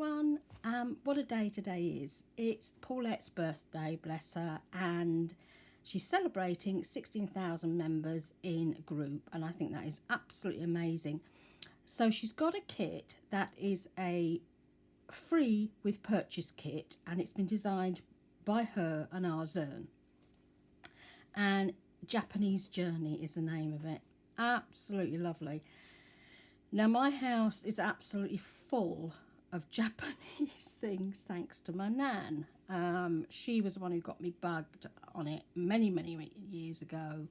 everyone. What a day today is. It's Paulette's birthday, bless her, and she's celebrating 16,000 members in a group, and I think that is absolutely amazing. So she's got a kit that is a free with purchase kit, and it's been designed by her and our Zurn. And Japanese Journey is the name of it. Absolutely lovely. Now my house is absolutely full of Japanese things thanks to my nan. She was the one who got me bugged on it many years ago,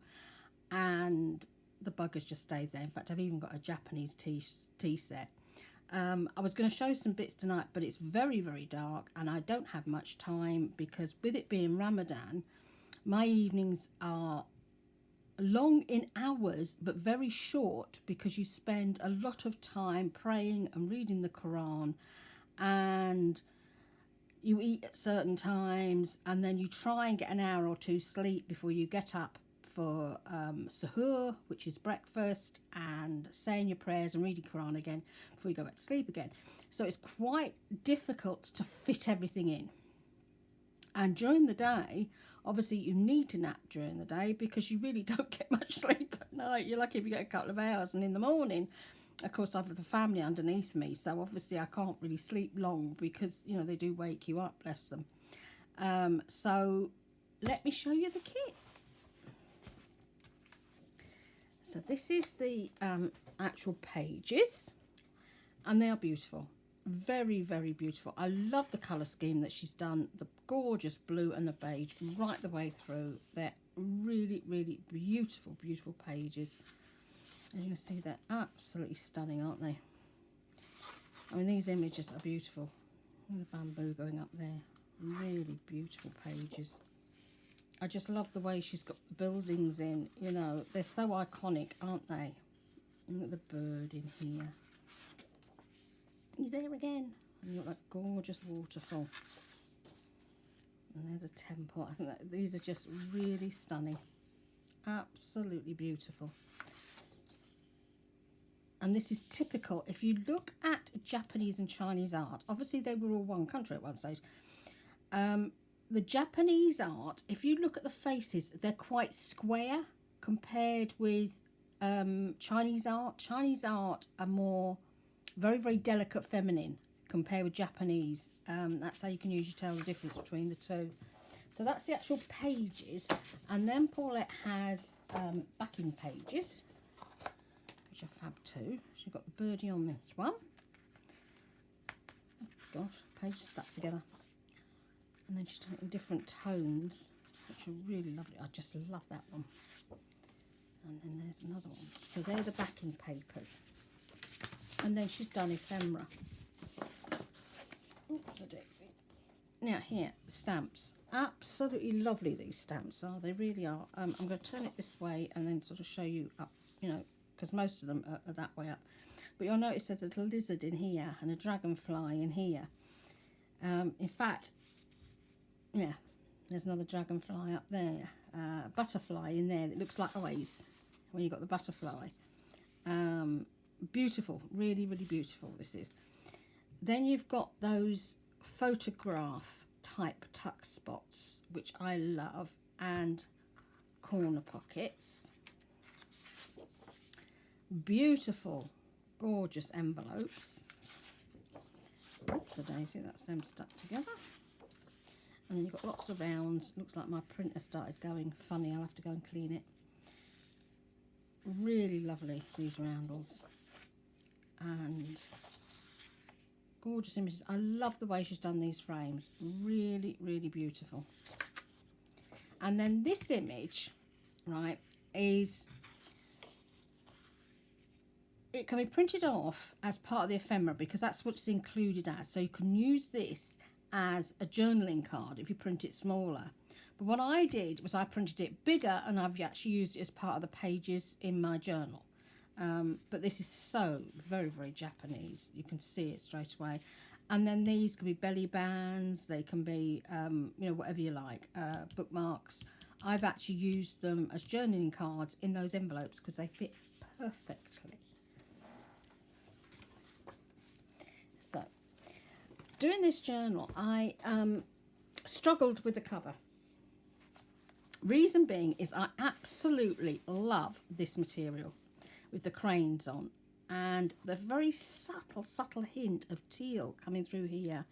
and the bug has just stayed there. In fact, I've even got a Japanese tea set. I was going to show some bits tonight, but it's very dark and I don't have much time, because with it being Ramadan, my evenings are long in hours but very short, because you spend a lot of time praying and reading the Quran, and you eat at certain times, and then you try and get an hour or two sleep before you get up for suhoor, which is breakfast, and saying your prayers and reading Quran again before you go back to sleep again. So it's quite difficult to fit everything in. And during the day, obviously you need to nap during the day, because you really don't get much sleep at night. You're lucky if you get a couple of hours. And in the morning, of course, I have the family underneath me, so obviously I can't really sleep long, because, you know, they do wake you up, bless them. So let me show you the kit. So this is the actual pages, and they are beautiful. Very beautiful. I love the colour scheme that she's done, the gorgeous blue and the beige right the way through. They're really beautiful pages. As you can see, they're absolutely stunning, aren't they? I mean, these images are beautiful. The bamboo going up there, really beautiful pages. I just love the way she's got the buildings in, you know, they're so iconic, aren't they? Look at the bird in here. He's there again. And you've got that gorgeous waterfall. And there's a temple. I think that these are just really stunning. Absolutely beautiful. And this is typical. If you look at Japanese and Chinese art, obviously they were all one country at one stage. The Japanese art, if you look at the faces, they're quite square compared with Chinese art. Chinese art are more very delicate feminine compared with Japanese. That's how you can usually tell the difference between the two. So that's the actual pages, and then Paulette has backing pages, which are fab too. She's got the birdie on this one. Oh gosh, pages stuck together. And then she's done it in different tones, which are really lovely. I just love that one. And then there's another one. So they're the backing papers. And then she's done ephemera. Oops, a daisy. Now here, the stamps. Absolutely lovely, these stamps are. They really are. I'm going to turn it this way and then sort of show you up, you know, because most of them are that way up. But you'll notice there's a little lizard in here and a dragonfly in here. In fact, yeah, there's another dragonfly up there. Butterfly in there that looks like eyes when you've got the butterfly. Beautiful, really beautiful this is. Then you've got those photograph type tuck spots, which I love, and corner pockets. Beautiful, gorgeous envelopes. Oops, a daisy, that's them stuck together. And then you've got lots of rounds. Looks like my printer started going funny. I'll have to go and clean it. Really lovely, these roundels. And gorgeous images. I love the way she's done these frames. Really beautiful. And then this image, right, is... it can be printed off as part of the ephemera, because that's what it's included as. So you can use this as a journaling card if you print it smaller. But what I did was I printed it bigger, and I've actually used it as part of the pages in my journal. But this is so very Japanese. You can see it straight away. And then these can be belly bands, they can be you know, whatever you like, bookmarks. I've actually used them as journaling cards in those envelopes because they fit perfectly. So doing this journal, I struggled with the cover. Reason being is I absolutely love this material with the cranes on, and the very subtle hint of teal coming through here,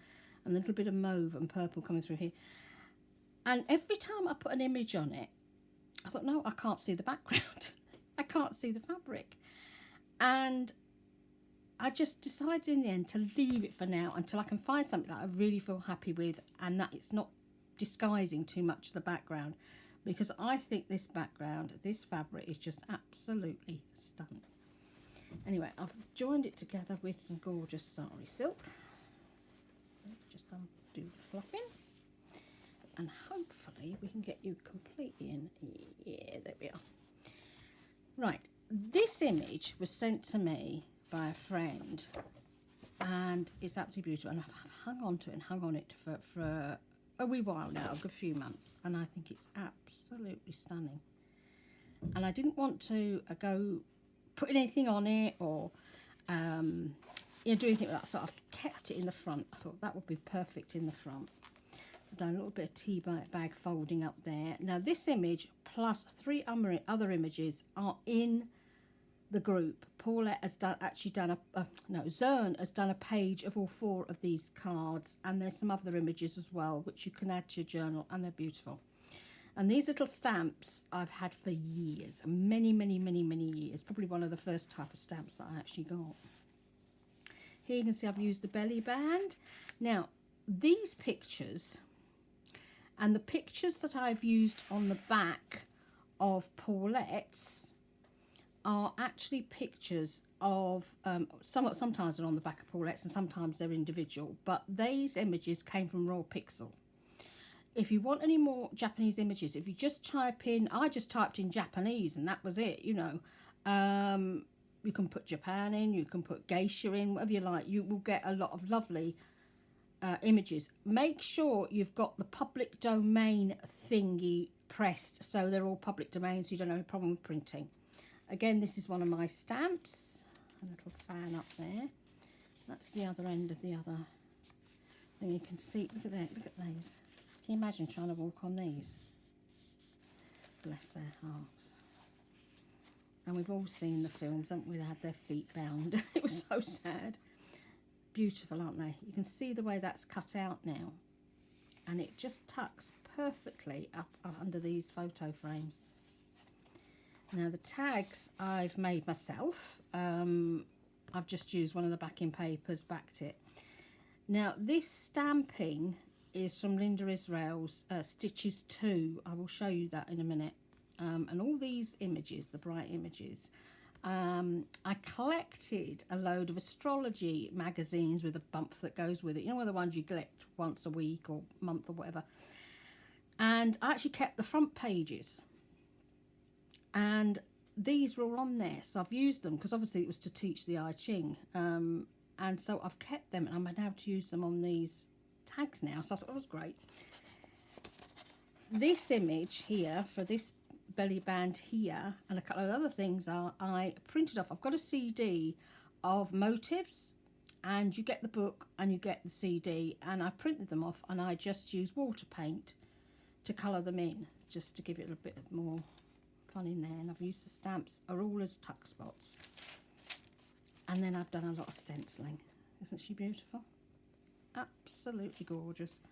and a little bit of mauve and purple coming through here. And every time I put an image on it, I thought, no, I can't see the background. I can't see the fabric. And I just decided in the end to leave it for now until I can find something that I really feel happy with and that it's not disguising too much the background, because I think this background, this fabric is just absolutely stunning. Anyway, I've joined it together with some gorgeous sari silk. Just undo the fluffing. And hopefully we can get you completely in. Yeah, there we are. Right, this image was sent to me by a friend, and it's absolutely beautiful, and I've hung on to it and hung on it for a wee while now, a good few months, and I think it's absolutely stunning. And I didn't want to go putting anything on it or do anything like that, so I've kept it in the front. I thought that would be perfect in the front. I've done a little bit of tea bag folding up there. Now this image plus 3 other images are in the group. Paulette has Zurn has done a page of all 4 of these cards, and there's some other images as well which you can add to your journal, and they're beautiful. And these little stamps I've had for years, many years. Probably one of the first type of stamps that I actually got. Here you can see I've used the belly band. Now these pictures and the pictures that I've used on the back of Paulette's are actually pictures of, sometimes they're on the back of Paulette's and sometimes they're individual, but these images came from Raw Pixel. If you want any more Japanese images, if you just type in, I just typed in Japanese and that was it, you know. You can put Japan in, you can put geisha in, whatever you like. You will get a lot of lovely images. Make sure you've got the public domain thingy pressed so they're all public domain, so you don't have any problem with printing. Again, this is one of my stamps, a little fan up there. That's the other end of the other thing. You can see, look at that, look at these. Can you imagine trying to walk on these? Bless their hearts. And we've all seen the films, haven't we? They had their feet bound. It was so sad. Beautiful, aren't they? You can see the way that's cut out now. And it just tucks perfectly up under these photo frames. Now the tags I've made myself. I've just used one of the backing papers, backed it. Now this stamping is from Linda Israel's Stitches 2. I will show you that in a minute. And all these images, the bright images, I collected a load of astrology magazines with a bump that goes with it. You know, one of the ones you collect once a week or month or whatever. And I actually kept the front pages. And these were all on there, so I've used them because obviously it was to teach the I Ching, and so I've kept them, and I'm now to use them on these tags now, so I thought it was great. This image here for this belly band here and a couple of other things are I printed off. I've got a CD of motifs, and you get the book and you get the CD, and I printed them off, and I just use water paint to colour them in, just to give it a bit more fun in there. And I've used the stamps are all as tuck spots, and then I've done a lot of stenciling. Isn't she beautiful? Absolutely gorgeous.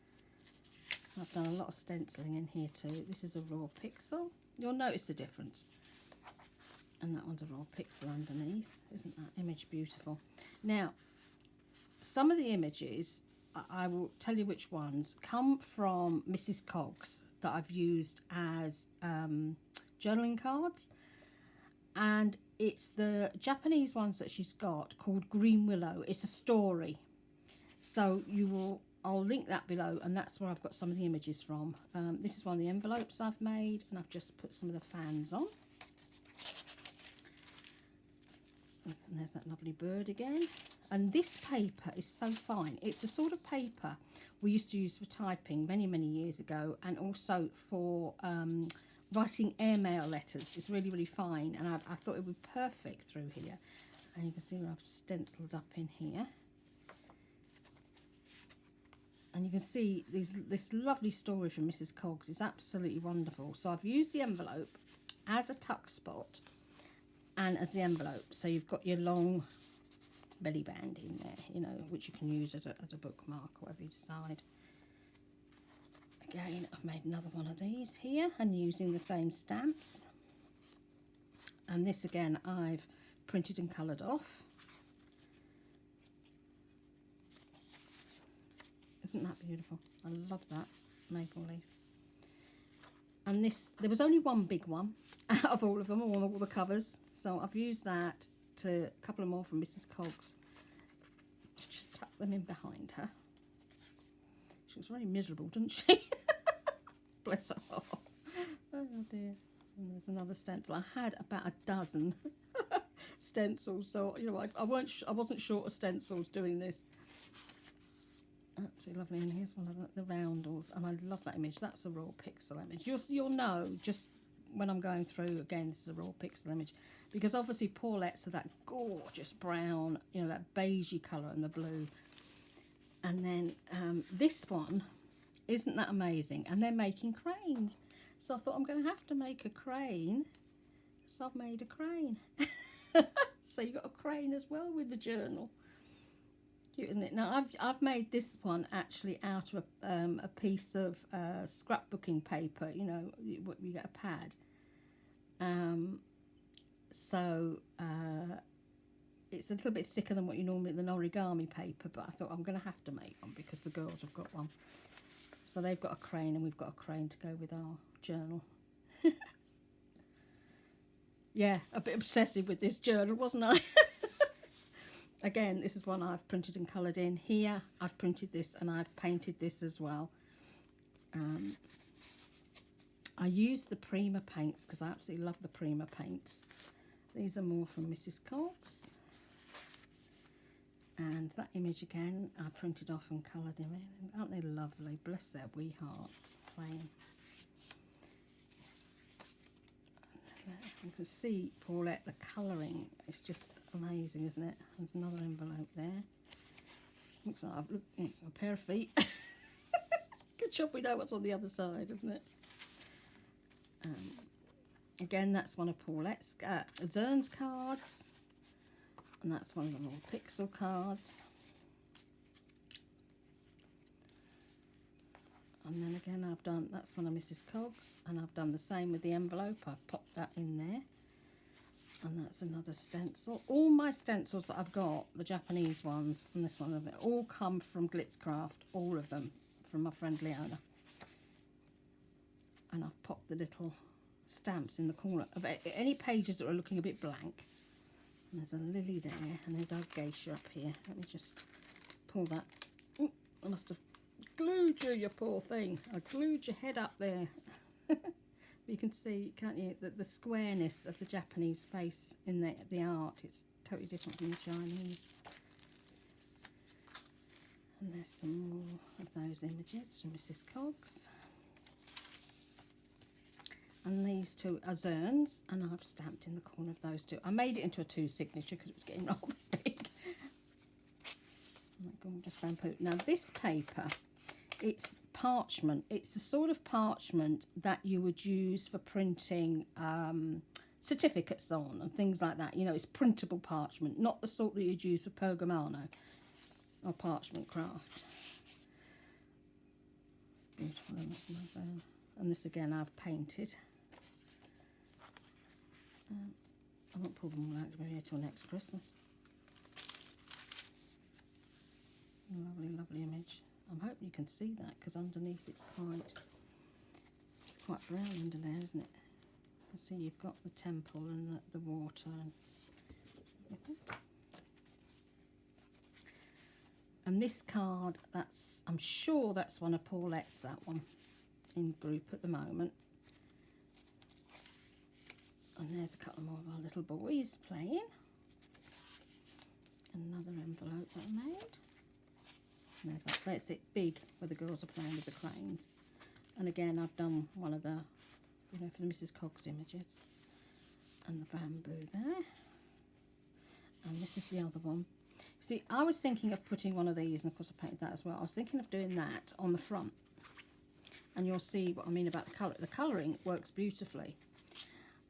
So I've done a lot of stenciling in here too. This is a Raw Pixel. You'll notice the difference, and that one's a Raw Pixel underneath. Isn't that image beautiful? Now some of the images, I will tell you which ones, come from Mrs. Coggs that I've used as journaling cards, and it's the Japanese ones that she's got called Green Willow. It's a story, so I'll link that below, and that's where I've got some of the images from. This is one of the envelopes I've made, and I've just put some of the fans on. And there's that lovely bird again. And this paper is so fine. It's the sort of paper we used to use for typing many years ago, and also for writing airmail letters. It's really fine, and I thought it would be perfect through here. And you can see where I've stenciled up in here. And you can see this lovely story from Mrs. Coggs is absolutely wonderful. So I've used the envelope as a tuck spot and as the envelope. So you've got your long belly band in there, you know, which you can use as a bookmark, whatever you decide. Again, I've made another one of these here and using the same stamps. And this again, I've printed and coloured off. Isn't that beautiful? I love that maple leaf. And this, there was only one big one out of all of them, all the covers. So I've used that to a couple of more from Mrs. Coggs to just tuck them in behind her. She was very miserable, didn't she? Bless her heart. Oh dear. And there's another stencil. I had about a dozen stencils, so you know I wasn't short of stencils doing this. Absolutely lovely. And here's one of the roundels, and I love that image. That's a raw pixel image. You'll know just when I'm going through again. This is a raw pixel image because obviously Paulette's are that gorgeous brown, you know, that beigey colour and the blue. And then this one, isn't that amazing? And they're making cranes. So I thought I'm going to have to make a crane. So I've made a crane. So you got a crane as well with the journal. Cute, isn't it? Now I've made this one actually out of a piece of scrapbooking paper. You know, you get a pad. It's a little bit thicker than what you normally than origami paper, but I thought I'm going to have to make one because the girls have got one. So they've got a crane and we've got a crane to go with our journal. Yeah, a bit obsessive with this journal, wasn't I? Again, this is one I've printed and coloured in. Here, I've printed this and I've painted this as well. I use the Prima paints because I absolutely love the Prima paints. These are more from Mrs. Coggs. And that image again, I printed off and coloured them in. Aren't they lovely? Bless their wee hearts playing. You can see Paulette, the colouring is just amazing, isn't it? There's another envelope there. Looks like I've looked a pair of feet. Good job we know what's on the other side, isn't it? Again, that's one of Paulette's Zurn's cards. And that's one of the more pixel cards. And then again, that's one of Mrs. Coggs, and I've done the same with the envelope. I've popped that in there. And that's another stencil. All my stencils that I've got, the Japanese ones, and this one of it, all come from Glitzcraft, all of them, from my friend Leona. And I've popped the little stamps in the corner of any pages that are looking a bit blank. And there's a lily there, and there's our geisha up here. Let me just pull that. Ooh, I must have glued you, you poor thing. I glued your head up there. You can see, can't you, that the squareness of the Japanese face in the art is totally different from the Chinese. And there's some more of those images from Mrs. Coggs. And these two are Zurn's, and I've stamped in the corner of those two. I made it into a 2 signature because it was getting rather big. Just bamboo. Now this paper, it's parchment. It's the sort of parchment that you would use for printing certificates on and things like that. You know, it's printable parchment, not the sort that you'd use for pergamano or parchment craft. It's beautiful, isn't it? And this again I've painted. I won't pull them all out, we're here till next Christmas. Lovely, lovely image. I'm hoping you can see that because underneath it's quite brown under there, isn't it? You see you've got the temple and the water and this card, I'm sure that's one of Paulette's, that one, in group at the moment. And there's a couple more of our little boys playing. Another envelope that I made. And that's it, big, where the girls are playing with the cranes. And again, I've done one of the, you know, for the Mrs. Coggs images. And the bamboo there. And this is the other one. See, I was thinking of putting one of these, and of course I painted that as well. I was thinking of doing that on the front, and you'll see what I mean about the colour. The colouring works beautifully,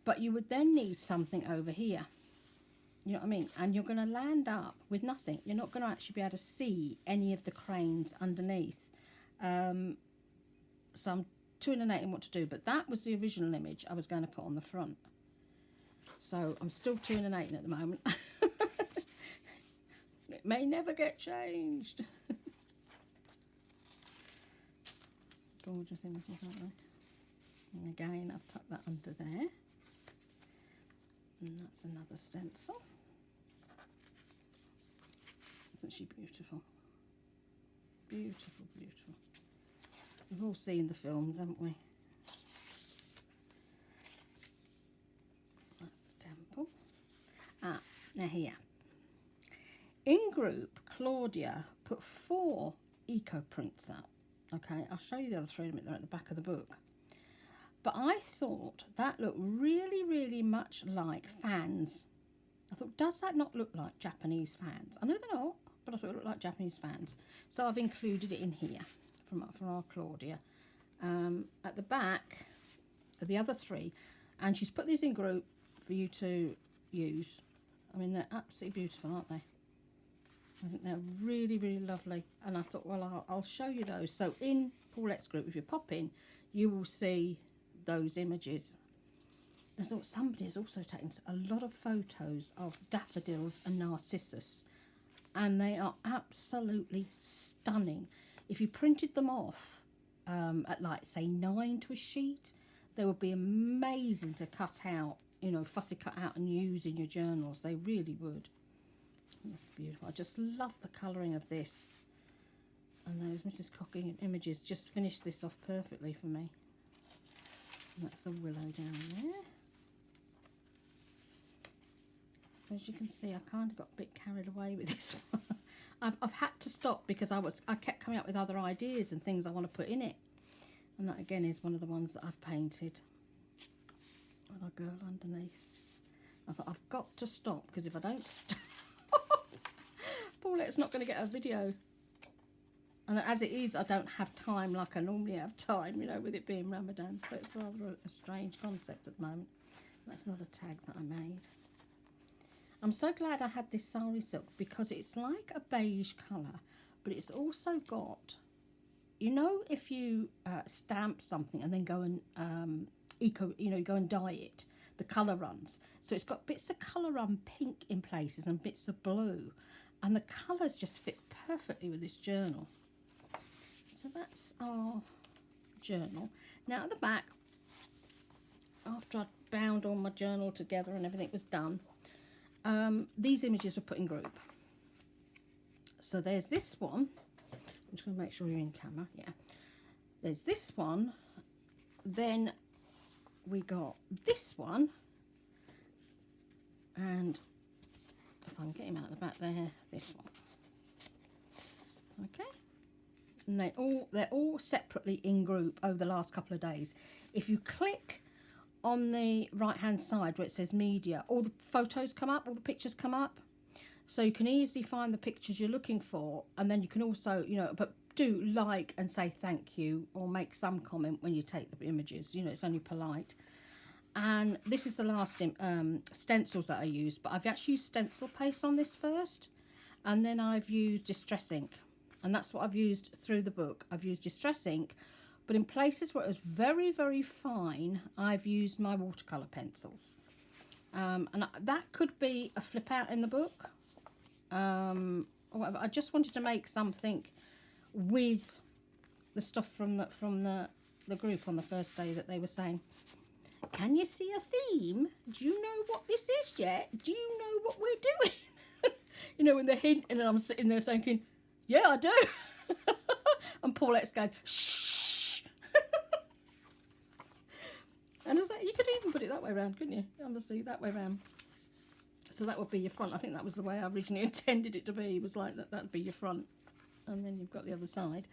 but you would then need something over here. You know what I mean? And you're going to land up with nothing. You're not going to actually be able to see any of the cranes underneath. So I'm toing what to do, but that was the original image I was going to put on the front. So I'm still toing at the moment. It may never get changed. Gorgeous images, aren't they? And again, I've tucked that under there. And that's another stencil. Isn't she beautiful? Beautiful, beautiful. We've all seen the films, haven't we? That's Temple. Ah, now here. In group, Claudia put 4 eco prints up. Okay, I'll show you the other 3 in a minute. They're at the back of the book. But I thought that looked really, really much like fans. I thought, does that not look like Japanese fans? I know they're not, but I thought it looked like Japanese fans. So I've included it in here from our Claudia. At the back are the other 3. And she's put these in group for you to use. I mean, they're absolutely beautiful, aren't they? I think they're really, really lovely. And I thought, well, I'll show you those. So in Paulette's group, if you pop in, you will see those images. Somebody has also taken a lot of photos of daffodils and narcissus, and they are absolutely stunning. If you printed them off at, like, say 9 to a sheet, they would be amazing to cut out, you know, fussy cut out and use in your journals. They really would. That's beautiful. I just love the colouring of this, and those Mrs. Cocking images just finished this off perfectly for me. And that's a willow down there. So as you can see, I kind of got a bit carried away with this one. I've had to stop because I kept coming up with other ideas and things I want to put in it. And that again is one of the ones that I've painted. With a girl underneath. I thought, I've got to stop, because if I don't stop, Paulette's not going to get a video. And as it is, I don't have time like I normally have time, you know, with it being Ramadan. So it's rather a strange concept at the moment. That's another tag that I made. I'm so glad I had this sari silk, because it's like a beige colour, but it's also got, you know, if you stamp something and then go and go and dye it, the colour runs. So it's got bits of colour run pink in places and bits of blue, and the colours just fit perfectly with this journal. So that's our journal. Now at the back, after I'd bound all my journal together and everything was done, these images were put in group. So there's this one. I'm just going to make sure you're in camera. Yeah. There's this one. Then we got this one. And if I can get him out of the back there, this one. Okay. And they're all separately in group over the last couple of days. If you click on the right hand side where it says media, all the photos come up, all the pictures come up, so you can easily find the pictures you're looking for. And then you can also, you know, but do like and say thank you, or make some comment when you take the images, you know, it's only polite. And this is the last stencils that I used, but I've actually used stencil paste on this first, and then I've used distress ink, and that's what I've used through the book. I've used distress ink, but in places where it was very, very fine, I've used my watercolour pencils. And that could be a flip out in the book. Or whatever. I just wanted to make something with the stuff from the group on the first day that they were saying, can you see a theme? Do you know what this is yet? Do you know what we're doing? You know, when they're hinting, and I'm sitting there thinking, yeah, I do. And Paulette's going, shh. And I was like, you could even put it that way around, couldn't you? Honestly, that way around. So that would be your front. I think that was the way I originally intended it to be. It was like that'd be your front. And then you've got the other side.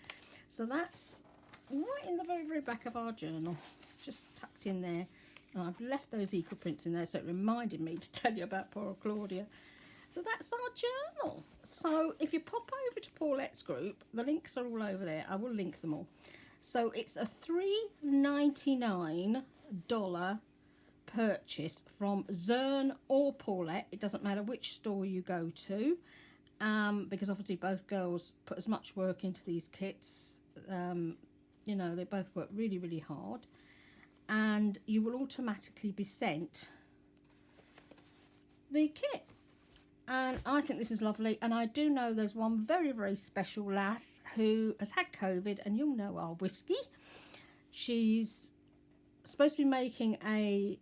So that's right in the very, very back of our journal. Just tucked in there. And I've left those eco prints in there, so it reminded me to tell you about poor Claudia. So that's our journal. So if you pop over to Paulette's group, the links are all over there. I will link them all. So it's a $3.99 purchase from Zurn or Paulette. It doesn't matter which store you go to, because obviously both girls put as much work into these kits. You know, they both work really, really hard. And you will automatically be sent the kit. And I think this is lovely. And I do know there's one very, very special lass who has had COVID, and you'll know our Whiskey. She's supposed to be making a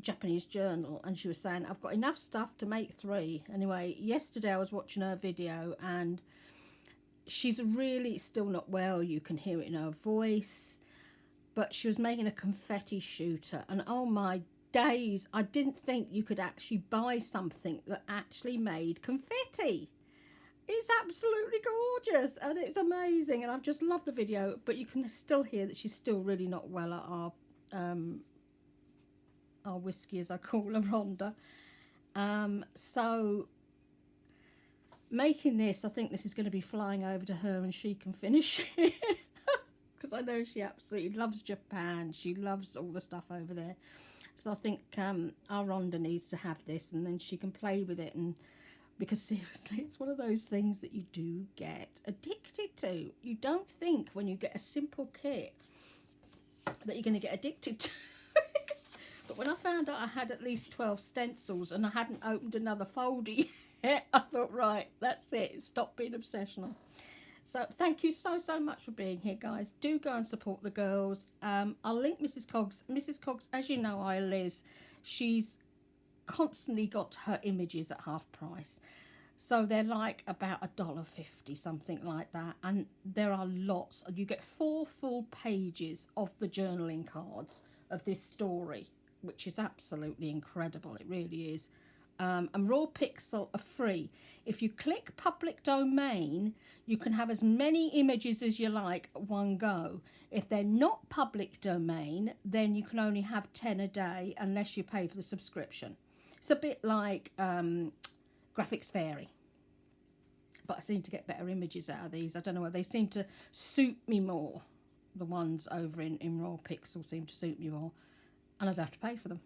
Japanese journal, and she was saying, I've got enough stuff to make 3. Anyway, yesterday I was watching her video, and she's really still not well. You can hear it in her voice. But she was making a confetti shooter, and oh my days, I didn't think you could actually buy something that actually made confetti. It's absolutely gorgeous, and it's amazing, and I've just loved the video. But you can still hear that she's still really not well at our Whiskey, as I call her, Rhonda. So making this, I think this is going to be flying over to her, and she can finish it. Because I know she absolutely loves Japan. She loves all the stuff over there. So I think our Rhonda needs to have this, and then she can play with it. And because seriously, it's one of those things that you do get addicted to. You don't think when you get a simple kit that you're going to get addicted to. But when I found out I had at least 12 stencils and I hadn't opened another folder yet, I thought, right, that's it. Stop being obsessional. So thank you so much for being here, guys. Do go and support the girls. I'll link Mrs. Coggs. Mrs. Coggs, as you know, Liz, she's constantly got her images at half price. So they're like about $1.50, something like that. And there are lots. You get 4 full pages of the journaling cards of this story, which is absolutely incredible. It really is. And Raw Pixel are free. If you click public domain, you can have as many images as you like at one go. If they're not public domain, then you can only have 10 a day unless you pay for the subscription. It's a bit like Graphics Fairy. But I seem to get better images out of these. I don't know why. They seem to suit me more. The ones over in Raw Pixel seem to suit me more. And I'd have to pay for them.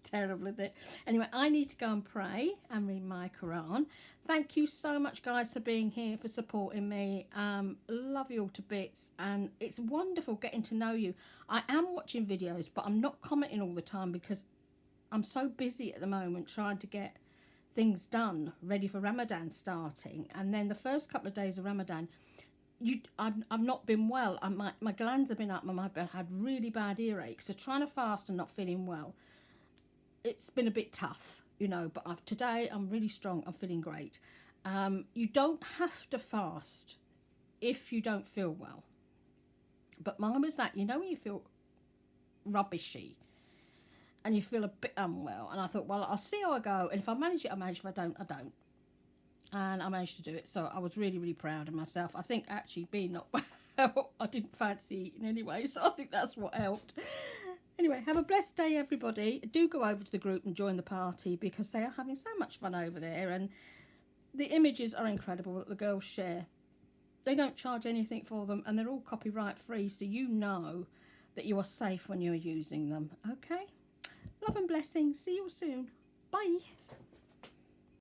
Terrible, isn't it? Anyway, I need to go and pray and read my Quran. Thank you so much, guys, for being here, for supporting me. Love you all to bits, and it's wonderful getting to know you. I am watching videos, but I'm not commenting all the time because I'm so busy at the moment trying to get things done, ready for Ramadan starting. And then the first couple of days of Ramadan, I've not been well. My glands have been up, and I've had really bad earaches. So trying to fast and not feeling well, it's been a bit tough, you know, but today I'm really strong. I'm feeling great. You don't have to fast if you don't feel well. But mine was that, you know, when you feel rubbishy and you feel a bit unwell. And I thought, well, I'll see how I go. And if I manage it, I manage. If I don't, I don't. And I managed to do it. So I was really, really proud of myself. I think actually being not well, I didn't fancy eating anyway. So I think that's what helped. Anyway, have a blessed day, everybody. Do go over to the group and join the party because they are having so much fun over there. And the images are incredible that the girls share. They don't charge anything for them, and they're all copyright free, so you know that you are safe when you're using them. Okay? Love and blessings. See you soon. Bye.